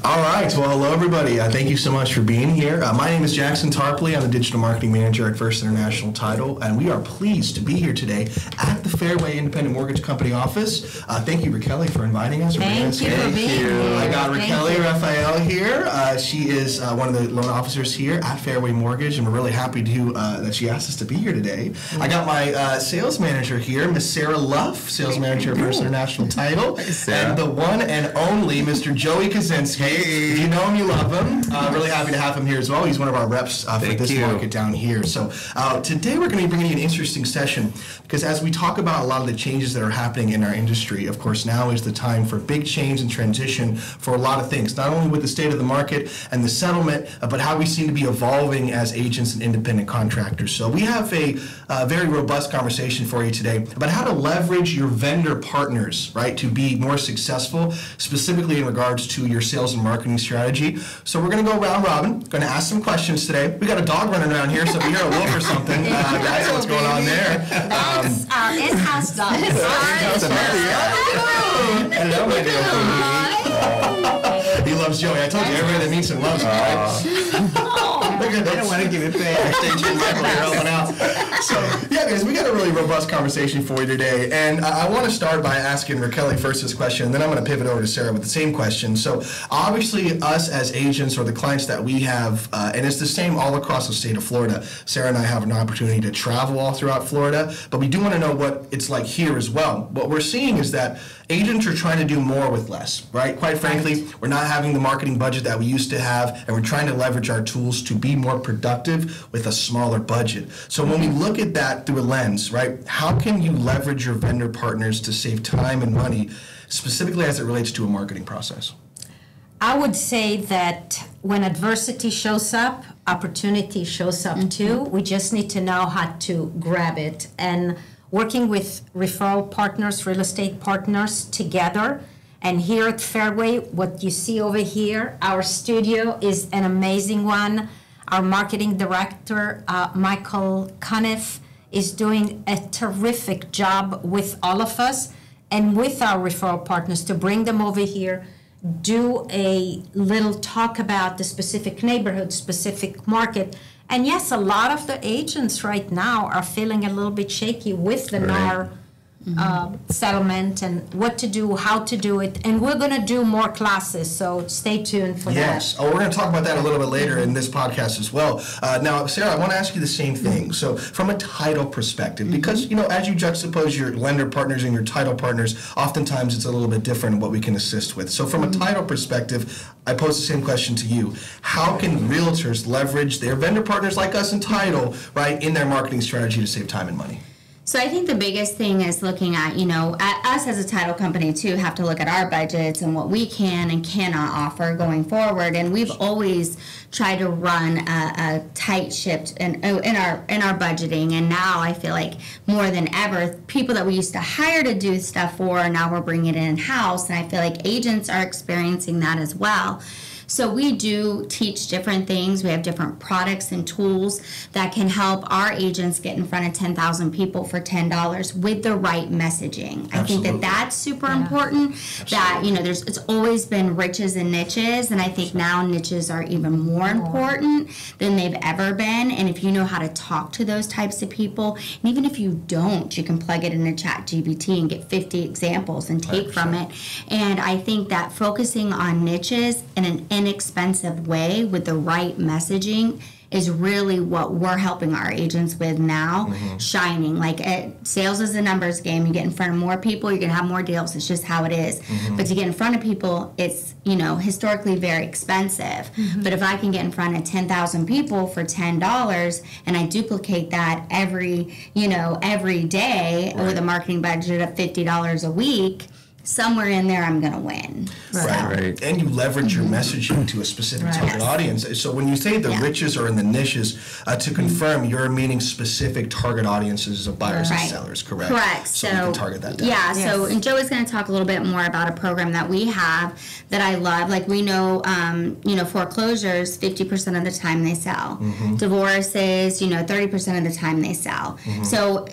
All right. Well, hello, everybody. Thank you so much for being here. My name is Jackson Tarpley. I'm the Digital Marketing Manager at First International Title, and we are pleased to be here today at the Fairway Independent Mortgage Company office. Thank you, Raquel, for inviting us. Thank you for being here. I got Raquel Raphael here. She is one of the loan officers here at Fairway Mortgage, and we're really happy to that she asked us to be here today. I got my sales manager here, Miss Sarah Luff, sales manager at First International Title, and the one and only Mr. Joey Kosinski. Hey. If you know him, you love him. Really happy to have him here as well. He's one of our reps for this market down here. So today we're going to be bringing you an interesting session because as we talk about a lot of the changes that are happening in our industry, of course, now is the time for big change and transition for a lot of things, not only with the state of the market and the settlement, but how we seem to be evolving as agents and independent contractors. So we have a very robust conversation for you today about how to leverage your vendor partners, right, to be more successful, specifically in regards to your sales and marketing strategy. So we're going to go round robin, going to ask some questions today. We got a dog running around here, so if you hear a wolf or something, guys, what's going on there? That's our in-house dog. Hello, my dear. He loves Joey. I told you, everybody that meets him loves him, right? I don't want to give it back. So, yeah, guys, we got a really robust conversation for you today. And I want to start by asking Raquel first this question, and then I'm going to pivot over to Sarah with the same question. So, obviously, us as agents or the clients that we have, and it's the same all across the state of Florida. Sarah and I have an opportunity to travel all throughout Florida, but we do want to know what it's like here as well. What we're seeing is that agents are trying to do more with less, right? Quite frankly, we're not having the marketing budget that we used to have, and we're trying to leverage our tools to be more productive with a smaller budget. So when we look at that through a lens, right, how can you leverage your vendor partners to save time and money, specifically as it relates to a marketing process? I would say that when adversity shows up, opportunity shows up too. We just need to know how to grab it. And working with referral partners, real estate partners together. And here at Fairway, what you see over here, our studio is an amazing one. Our marketing director, Michael Cuniff, is doing a terrific job with all of us and with our referral partners to bring them over here, do a little talk about the specific neighborhood, specific market. And yes, a lot of the agents right now are feeling a little bit shaky with the NAR settlement and what to do, how to do it. And we're going to do more classes, so stay tuned for that. Yes. Oh, we're going to talk about that a little bit later in this podcast as well. Now, Sarah, I want to ask you the same thing. So from a title perspective, because, you know, as you juxtapose your lender partners and your title partners, oftentimes it's a little bit different in what we can assist with. So from a title perspective, I pose the same question to you. How can realtors leverage their vendor partners like us in title, right, in their marketing strategy to save time and money? So I think the biggest thing is looking at, at us as a title company too, have to look at our budgets and what we can and cannot offer going forward. And we've always tried to run a tight ship in our budgeting. And now I feel like more than ever, people that we used to hire to do stuff for, now we're bringing it in-house. And I feel like agents are experiencing that as well. So we do teach different things. We have different products and tools that can help our agents get in front of 10,000 people for $10 with the right messaging. I think that that's super important. That, it's always been riches and niches, and I think now niches are even more important than they've ever been. And if you know how to talk to those types of people, and even if you don't, you can plug it into ChatGPT and get 50 examples and take from it. And I think that focusing on niches in an inexpensive way with the right messaging is really what we're helping our agents with now, shining. Like, sales is a numbers game. You get in front of more people, you're going to have more deals. It's just how it is. But to get in front of people, it's, historically very expensive. But if I can get in front of 10,000 people for $10 and I duplicate that every day with a marketing budget of $50 a week, somewhere in there I'm going to win. Right. And you leverage your messaging to a specific target audience. So when you say the riches are in the niches, to confirm, you're meaning specific target audiences of buyers and sellers, correct? Correct. So we can target that down. Yeah, so and Joey's going to talk a little bit more about a program that we have that I love. Like, we know, foreclosures, 50% of the time they sell. Divorces, 30% of the time they sell. So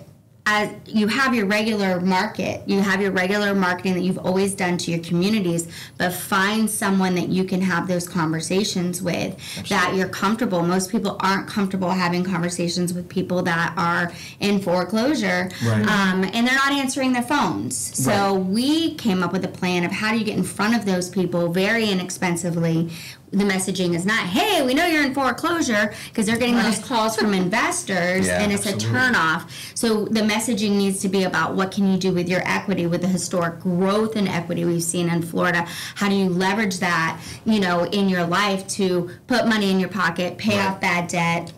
as you have your regular market, you have your regular marketing that you've always done to your communities, but find someone that you can have those conversations with. Absolutely. That you're comfortable. Most people aren't comfortable having conversations with people that are in foreclosure, right. And they're not answering their phones. So we came up with a plan of how do you get in front of those people very inexpensively. The messaging is not, hey, we know you're in foreclosure, because they're getting those calls from investors, and it's absolutely. A turnoff. So the messaging needs to be about what can you do with your equity, with the historic growth in equity we've seen in Florida. How do you leverage that, in your life to put money in your pocket, pay off bad debt,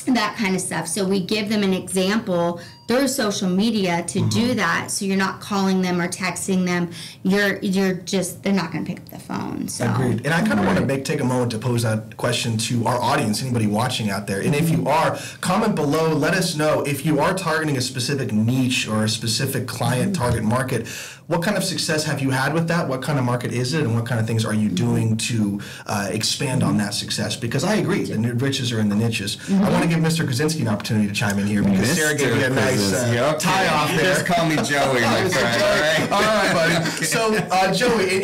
that kind of stuff. So we give them an example through social media to do that, so you're not calling them or texting them. They're not going to pick up the phone. So. Agreed. And I kind of want to take a moment to pose that question to our audience, anybody watching out there. And if you are, comment below, let us know if you are targeting a specific niche or a specific client target market. What kind of success have you had with that? What kind of market is it? And what kind of things are you doing to expand on that success? Because I agree, the riches are in the niches. I want to give Mr. Kosinski an opportunity to chime in here, because Sarah gave me a nice tie off there. Just call me Joey, my friend. All right, buddy. Okay. So, Joey,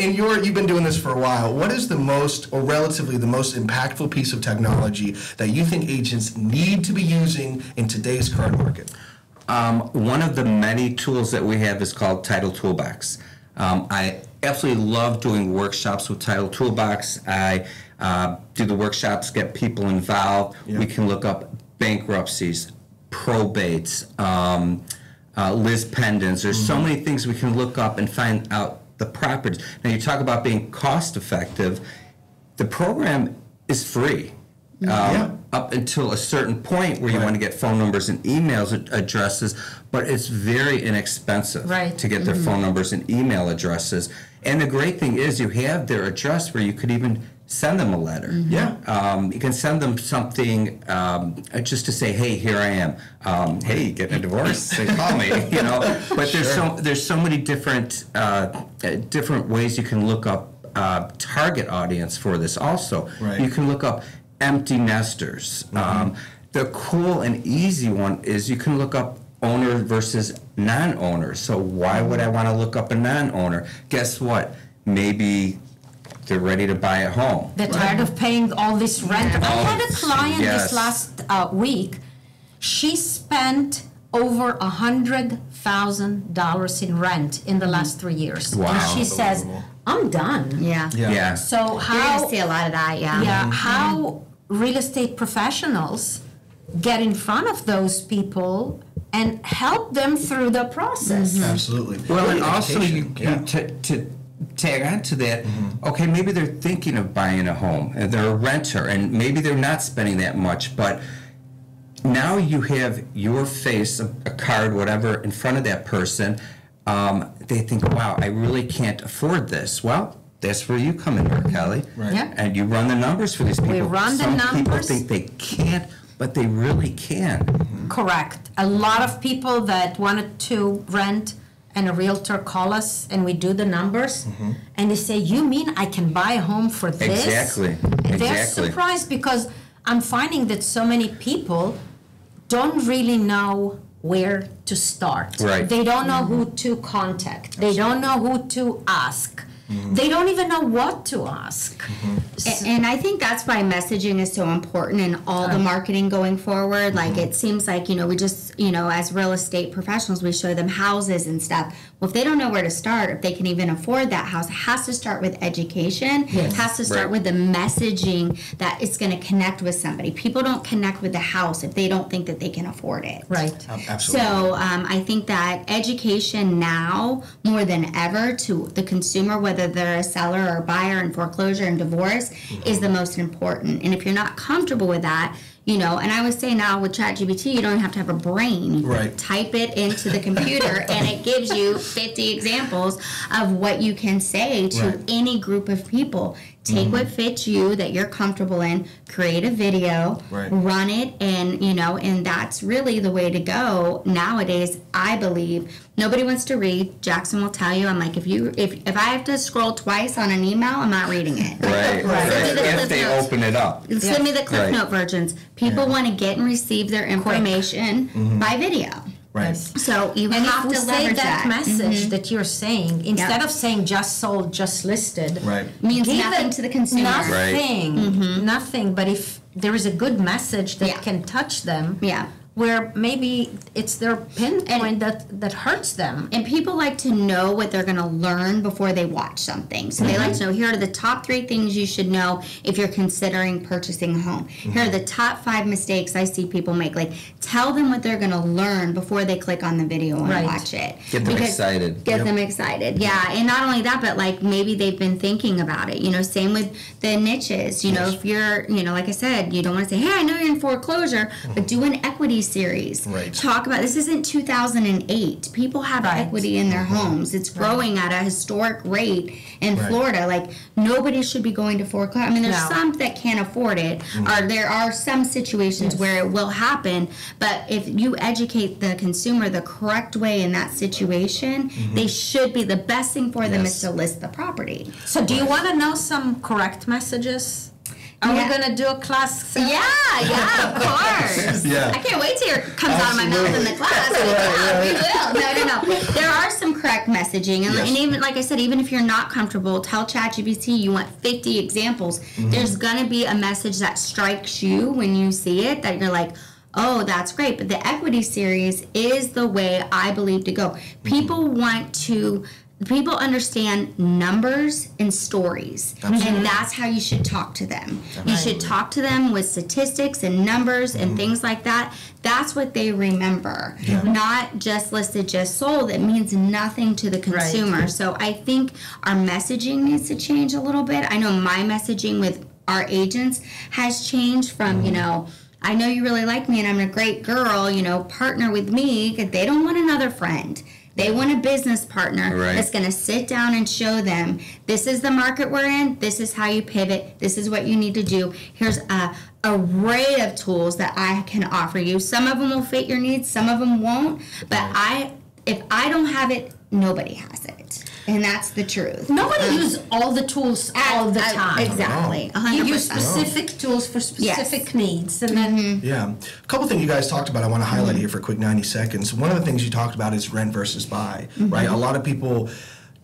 you've been doing this for a while. What is the most, or relatively the most impactful piece of technology that you think agents need to be using in today's current market? One of the many tools that we have is called Title Toolbox. I absolutely love doing workshops with Title Toolbox. I do the workshops, get people involved. Yep. We can look up bankruptcies, probates, Liz pendants. There's so many things we can look up and find out the properties. Now, you talk about being cost effective. The program is free. Up until a certain point where you want to get phone numbers and emails addresses, but it's very inexpensive to get their phone numbers and email addresses. And the great thing is you have their address where you could even send them a letter. You can send them something just to say, hey, here I am. Hey, getting a divorce? They call me. But there's so many different ways you can look up target audience for this also. You can look up empty nesters. The cool and easy one is you can look up owner versus non-owner. So why would I want to look up a non-owner? Guess what? Maybe they're ready to buy a home. They're tired of paying all this rent. I had a client this last week. She spent over $100,000 in rent in the last 3 years. Wow. And she says, I'm done. Yeah. So how... You're going to see a lot of that, how real estate professionals get in front of those people and help them through the process. Absolutely. Well, and also to tag on to that, okay, maybe they're thinking of buying a home and they're a renter and maybe they're not spending that much, but now you have your face, a card, whatever, in front of that person. They think, wow, I really can't afford this. Well, that's where you come in here, Kelly. And you run the numbers for these people. We run the numbers. Some people think they can't, but they really can. Correct. A lot of people that wanted to rent and a realtor call us and we do the numbers and they say, you mean I can buy a home for this? Exactly. And they're surprised because I'm finding that so many people don't really know where to start. They don't know who to contact. They don't know who to ask. They don't even know what to ask. And I think that's why messaging is so important in all the marketing going forward. Like, it seems like, we just, as real estate professionals, we show them houses and stuff. Well, if they don't know where to start, if they can even afford that house, it has to start with education. It has to start with the messaging that it's going to connect with somebody. People don't connect with the house if they don't think that they can afford it. Absolutely. So I think that education now, more than ever, to the consumer, whether they're a seller or a buyer in foreclosure and divorce, is the most important. And if you're not comfortable with that, and I always say now with ChatGPT, you don't have to have a brain. Type it into the computer and it gives you 50 examples of what you can say to any group of people. Take what fits you that you're comfortable in, create a video, run it, and and that's really the way to go nowadays. I believe nobody wants to read. Jackson will tell you. I'm like, if I have to scroll twice on an email, I'm not reading it. If they open it up. Send me the Cliff Note versions. People want to get and receive their information by video. Right. So you And have if we to say leverage that that. message that you're saying, instead Yep. of saying just sold, just listed, Right. Means give nothing it to the consumer. Nothing, nothing. But if there is a good message that Yeah. can touch them, Yeah. where maybe it's their pinpoint that hurts them. And people like to know what they're going to learn before they watch something. So they like to know, here are the top 3 things you should know if you're considering purchasing a home. Here are the top 5 mistakes I see people make. Like, tell them what they're going to learn before they click on the video and Right. watch it. Get them excited. Get them excited. Yeah. And not only that, but like maybe they've been thinking about it. You know, same with the niches. You know, if you're, you know, like I said, you don't want to say, hey, I know you're in foreclosure, but do an equity series. Right. Talk about, this isn't 2008. People have Right. equity in their homes. It's growing at a historic rate in Right. Florida. Like, nobody should be going to foreclosure. I mean, there's No. some that can't afford it, or there are some situations where it will happen, but if you educate the consumer the correct way in that situation, they should be, the best thing for them Yes. is to list the property. So do you want to know some correct messages? Are Yeah. we going to do a class? Yeah, of course. Yeah. I can't wait to hear it comes out of my mouth in the class. Yeah, we will. No. There are some correct messaging. And, Yes. and even, like I said, even if you're not comfortable, tell ChatGPT you want 50 examples. There's going to be a message that strikes you when you see it that you're like, oh, that's great. But the equity series is the way I believe to go. People understand numbers and stories, and that's how you should talk to them. You should talk to them with statistics and numbers and things like that. That's what they remember, not just listed, just sold. It means nothing to the consumer. So I think our messaging needs to change a little bit. I know my messaging with our agents has changed from, you know, I know you really like me and I'm a great girl, you know, partner with me, because they don't want another friend. They want a business partner Right. that's going to sit down and show them, this is the market we're in, this is how you pivot, this is what you need to do. Here's a array of tools that I can offer you. Some of them will fit your needs, some of them won't, but if I don't have it, nobody has it. And that's the truth. Nobody uses all the tools all the time. Exactly. 100%. You use specific tools for specific needs, and then Yeah. A couple things you guys talked about I want to highlight here for a quick 90 seconds. One of the things you talked about is rent versus buy, right? A lot of people,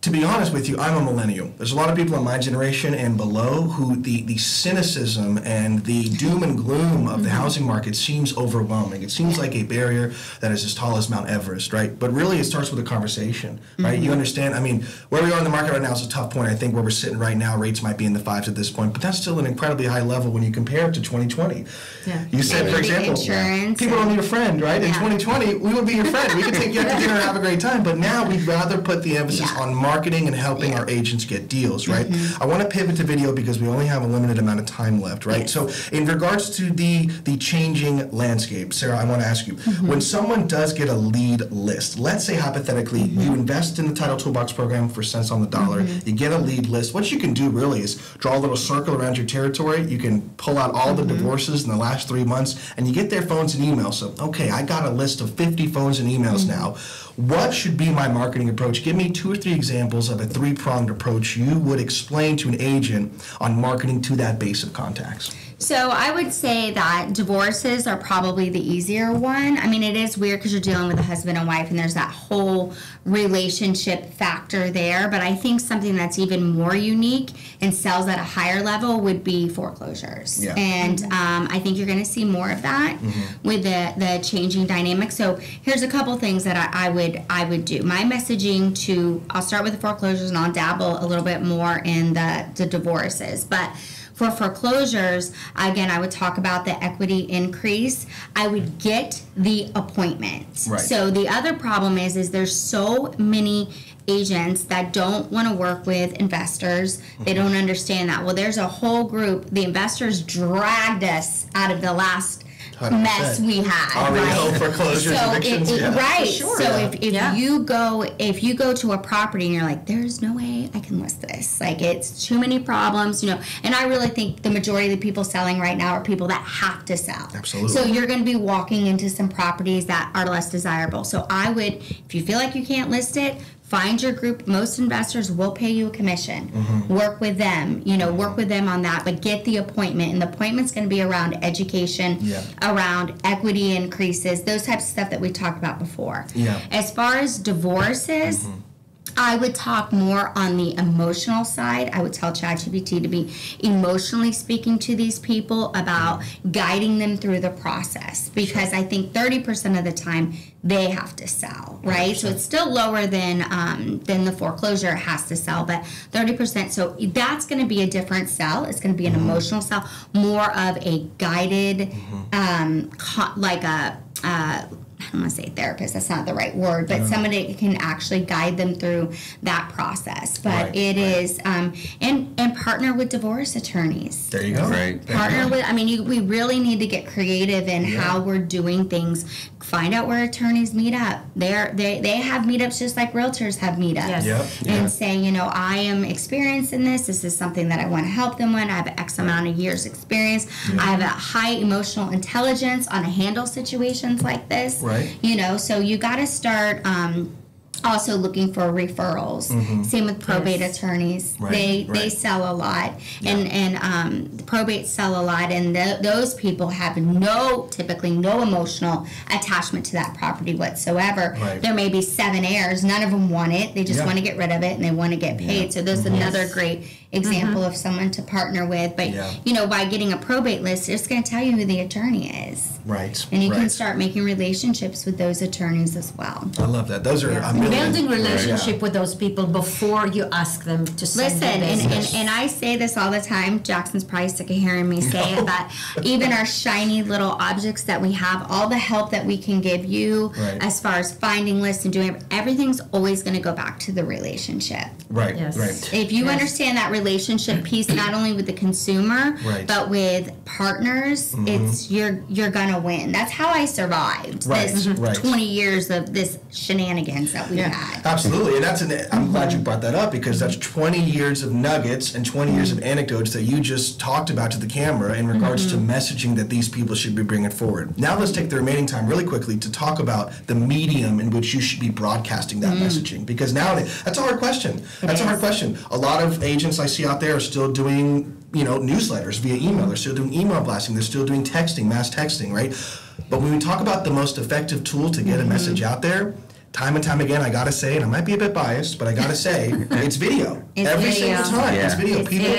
to be honest with you, I'm a millennial. There's a lot of people in my generation and below who the cynicism and the doom and gloom of the housing market seems overwhelming. It seems like a barrier that is as tall as Mount Everest, right? But really it starts with a conversation, right? You understand, I mean, where we are in the market right now is a tough point. I think where we're sitting right now, rates might be in the 5s at this point, but that's still an incredibly high level when you compare it to 2020. Yeah. You said, And for the example, insurance people don't need a friend, right? In Yeah. 2020, we would be your friend. We could take you out to dinner and have a great time. But now we'd rather put the emphasis Yeah. on marketing and helping our agents get deals, right? I want to pivot to video because we only have a limited amount of time left, right? Yes. So in regards to the changing landscape, Sarah, I want to ask you, when someone does get a lead list, let's say hypothetically you invest in the Title Toolbox program for cents on the dollar, you get a lead list. What you can do really is draw a little circle around your territory. You can pull out all the divorces in the last 3 months and you get their phones and emails. So, okay, I got a list of 50 phones and emails now. What should be my marketing approach? Give me 2 or 3 examples of a 3-pronged approach you would explain to an agent on marketing to that base of contacts. So I would say that divorces are probably the easier one. I mean, it is weird because you're dealing with a husband and wife and there's that whole relationship factor there. But I think something that's even more unique and sells at a higher level would be foreclosures. Yeah. And I think you're going to see more of that with the changing dynamic. So here's a couple things that I would do. My messaging I'll start with the foreclosures and I'll dabble a little bit more in the divorces. But for foreclosures, again, I would talk about the equity increase. I would get the appointment. Right. So the other problem is there's so many agents that don't want to work with investors. They don't understand that. Well, there's a whole group. The investors dragged us out of the last 100%. mess we had. Already right? held foreclosures, evictions, yeah. Right. Sure. So Yeah. if you go to a property and you're like, there's no way I can list this. Like, it's too many problems, you know. And I really think the majority of the people selling right now are people that have to sell. Absolutely. So you're going to be walking into some properties that are less desirable. So I would, if you feel like you can't list it, Find your group. Most investors will pay you a commission. Work with them, work with them on that, but get the appointment. And the appointment's going to be around education, around equity increases, those types of stuff that we talked about before. As far as divorces, I would talk more on the emotional side. I would tell ChatGPT to be emotionally speaking to these people about guiding them through the process, because I think 30% of the time they have to sell, right? 100%. So it's still lower than the foreclosure has to sell, but 30%. So that's going to be a different sell. It's going to be an emotional sell, more of a guided, like a. I don't want to say therapist, that's not the right word, but somebody can actually guide them through that process. But is, and partner with divorce attorneys. There you go. Partner with, we really need to get creative in how we're doing things. Find out where attorneys meet up. They have meetups just like realtors have meetups. And say, I am experienced in this. This is something that I want to help them with. I have X amount of years experience. I have a high emotional intelligence on to handle situations like this. So you got to start also looking for referrals. Same with probate attorneys. They sell a lot, and probate sell a lot, and those people have typically no emotional attachment to that property whatsoever. There may be 7 heirs, none of them want it. They just want to get rid of it and they want to get paid. So there's another great example of someone to partner with. But by getting a probate list, it's going to tell you who the attorney is. And you can start making relationships with those attorneys as well. I love that. Those are building relationship with those people before you ask them to send and I say this all the time. Jackson's probably sick of hearing me say it, but even our shiny little objects that we have, all the help that we can give you as far as finding lists and doing everything's always going to go back to the relationship. If you understand that relationship piece, not only with the consumer but with partners, it's you're gonna win. That's how I survived this 20 years of this shenanigans that we had. Absolutely, and I'm glad you brought that up, because that's 20 years of nuggets and 20 years of anecdotes that you just talked about to the camera in regards to messaging that these people should be bringing forward. Now let's take the remaining time really quickly to talk about the medium in which you should be broadcasting that messaging, because nowadays that's a hard question. That's a hard question. A lot of agents I see out there are still doing newsletters via email. They're still doing email blasting. They're still doing texting, mass texting, right? But when we talk about the most effective tool to get a message out there, time and time again, I gotta say, and I might be a bit biased, but I gotta say, it's video. Every single time, it's video. People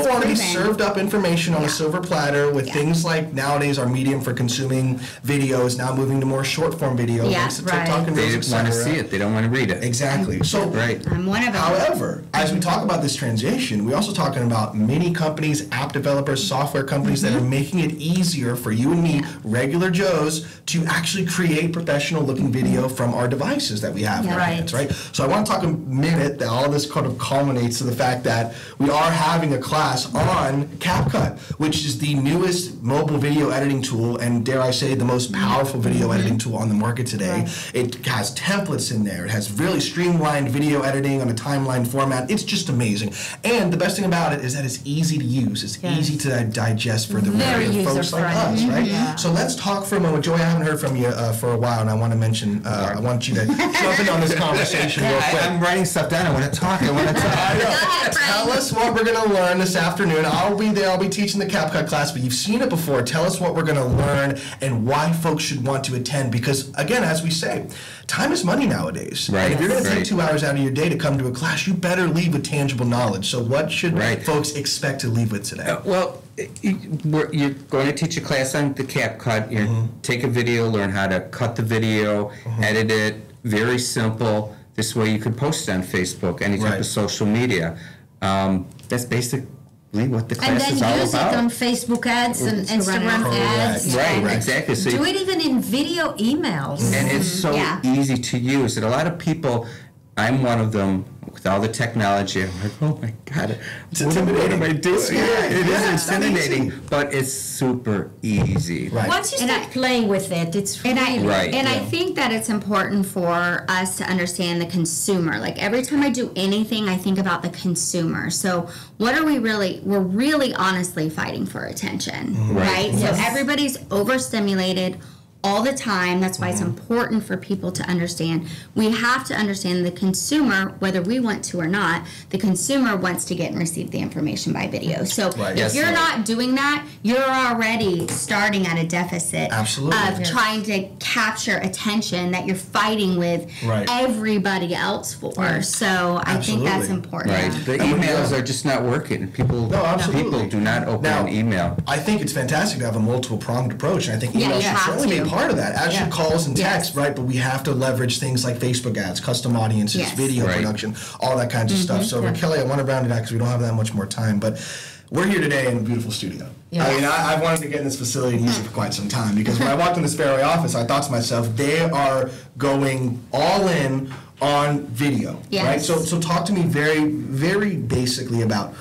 want to be served up information on a silver platter with things like nowadays our medium for consuming video is now moving to more short form video. Thanks to TikTok and Reels, they want to see it. They don't want to read it. Exactly. So, I'm one of them. However, as we talk about this transition, we're also talking about many companies, app developers, software companies that are making it easier for you and me, regular Joes, to actually create professional looking video from our devices that we have in our hands, right? So I want to talk a minute that all this kind of culminates to the fact that we are having a class on CapCut, which is the newest mobile video editing tool, and dare I say, the most powerful video editing tool on the market today. It has templates in there. It has really streamlined video editing on a timeline format. It's just amazing. And the best thing about it is that it's easy to use. It's easy to digest for the regular folks like us, right? So let's talk for a moment. Joy, I haven't heard from you for a while, and I want to mention I want you to jump in on this conversation real quick. I'm writing stuff down. I want to talk. Tell us what we're going to learn this afternoon. I'll be there. I'll be teaching the CapCut class, but you've seen it before. Tell us what we're going to learn and why folks should want to attend. Because, again, as we say, time is money nowadays. And if you're going to take 2 hours out of your day to come to a class, you better leave with tangible knowledge. So what should folks expect to leave with today? You're going to teach a class on the CapCut. You take a video, learn how to cut the video, edit it. Very simple. This way you could post it on Facebook, any type of social media. That's basically what the class is all about. And then use it on Facebook ads and Instagram ads. Exactly. So do it even in video emails. And it's so easy to use. And a lot of people, I'm one of them, with all the technology, I'm like, oh my God, what am I doing? It is intimidating, but it's super easy. Once you start playing with it, it's really I think that it's important for us to understand the consumer. Like every time I do anything, I think about the consumer. So what are we're really honestly fighting for attention, right? So everybody's overstimulated, all the time. That's why it's important for people to understand. We have to understand the consumer, whether we want to or not, the consumer wants to get and receive the information by video. So if you're not doing that, you're already starting at a deficit of trying to capture attention that you're fighting with everybody else for. So I think that's important. Right. The emails are just not working. People do not open an email. I think it's fantastic to have a multiple pronged approach, and I think email should certainly be part of that, as should calls and texts, right? But we have to leverage things like Facebook ads, custom audiences, video production, all that kinds of stuff. So, Kelly, I want to round it out because we don't have that much more time, but we're here today in a beautiful studio. I mean, I've wanted to get in this facility and use it for quite some time, because when I walked in this Fairway office, I thought to myself, they are going all in on video, right? So talk to me very, very basically about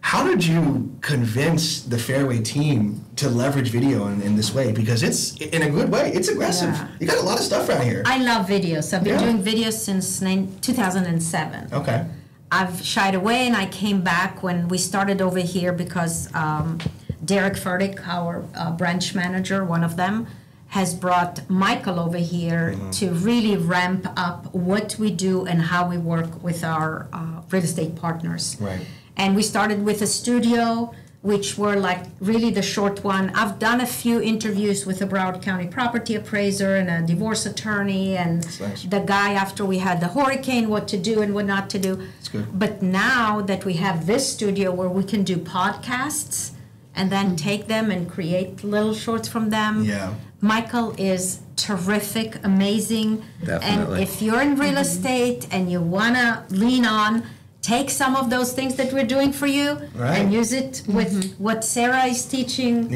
how did you convince the Fairway team to leverage video in this way? Because it's, in a good way, it's aggressive. Yeah. You got a lot of stuff around here. I love videos. I've been doing videos since 2007. Okay. I've shied away, and I came back when we started over here because Derek Furtick, our branch manager, one of them, has brought Michael over here to really ramp up what we do and how we work with our real estate partners. Right. And we started with a studio, which were like really the short one. I've done a few interviews with a Broward County property appraiser and a divorce attorney and the guy after we had the hurricane, what to do and what not to do. That's good. But now that we have this studio where we can do podcasts and then take them and create little shorts from them, Michael is terrific, amazing. Definitely. And if you're in real estate and you want to lean on, take some of those things that we're doing for you and use it with what Sarah is teaching,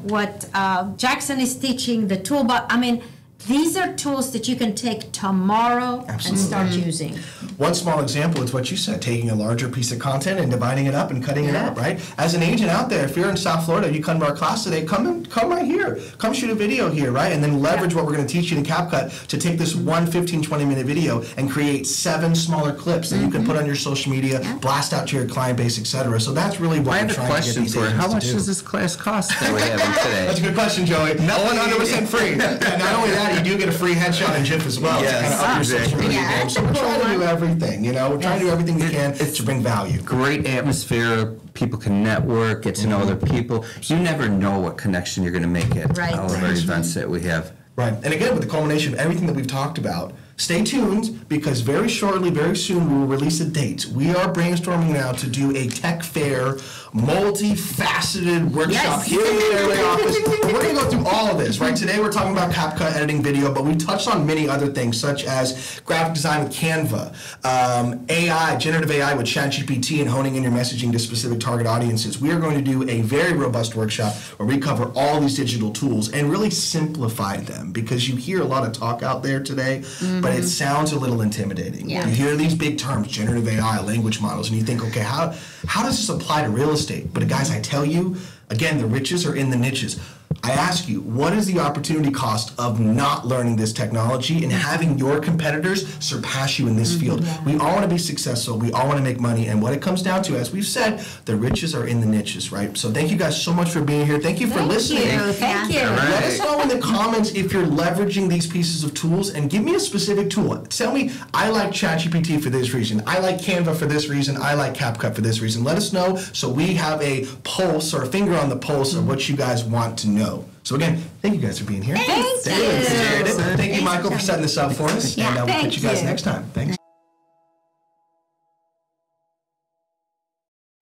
what Jackson is teaching, the toolbox. I mean, these are tools that you can take tomorrow and start using. One small example is what you said, taking a larger piece of content and dividing it up and cutting it up, right? As an agent out there, if you're in South Florida, you come to our class today, come right here. Come shoot a video here, right? And then leverage what we're going to teach you in CapCut to take this one 15, 20-minute video and create 7 smaller clips that you can put on your social media, blast out to your client base, etc. So that's really what we're trying to get these agents to do. How much does this class cost that we're having today? That's a good question, Joey. 100% free. And not only that, you do get a free headshot and GIF as well to kind of up your social media game. So we're trying to do everything, We're trying to do everything we can to bring value. Great atmosphere. People can network, get to know other people. You never know what connection you're going to make at all of our events that we have. Right. And again, with the culmination of everything that we've talked about, stay tuned, because very shortly, very soon, we will release a date. We are brainstorming now to do a tech fair, multifaceted workshop here in the Fairway office. We're going to go through all of this, right? Today we're talking about CapCut, editing video, but we touched on many other things, such as graphic design with Canva, AI, generative AI with ChatGPT, and honing in your messaging to specific target audiences. We are going to do a very robust workshop where we cover all these digital tools and really simplify them, because you hear a lot of talk out there today, but it sounds a little intimidating. You hear these big terms, generative AI, language models, and you think, okay, how does this apply to real estate? But guys, I tell you, again, the riches are in the niches. I ask you, what is the opportunity cost of not learning this technology and having your competitors surpass you in this field? We all want to be successful. We all want to make money. And what it comes down to, as we've said, the riches are in the niches, right? So thank you guys so much for being here. Thank you for listening. Thank you. Let us know in the comments if you're leveraging these pieces of tools, and give me a specific tool. Tell me, I like ChatGPT for this reason. I like Canva for this reason. I like CapCut for this reason. Let us know so we have a pulse or a finger on the pulse of what you guys want to know. So again, thank you guys for being here. Thank you. Thank you, Michael, for setting this up for us. And we'll catch you guys next time. Thanks.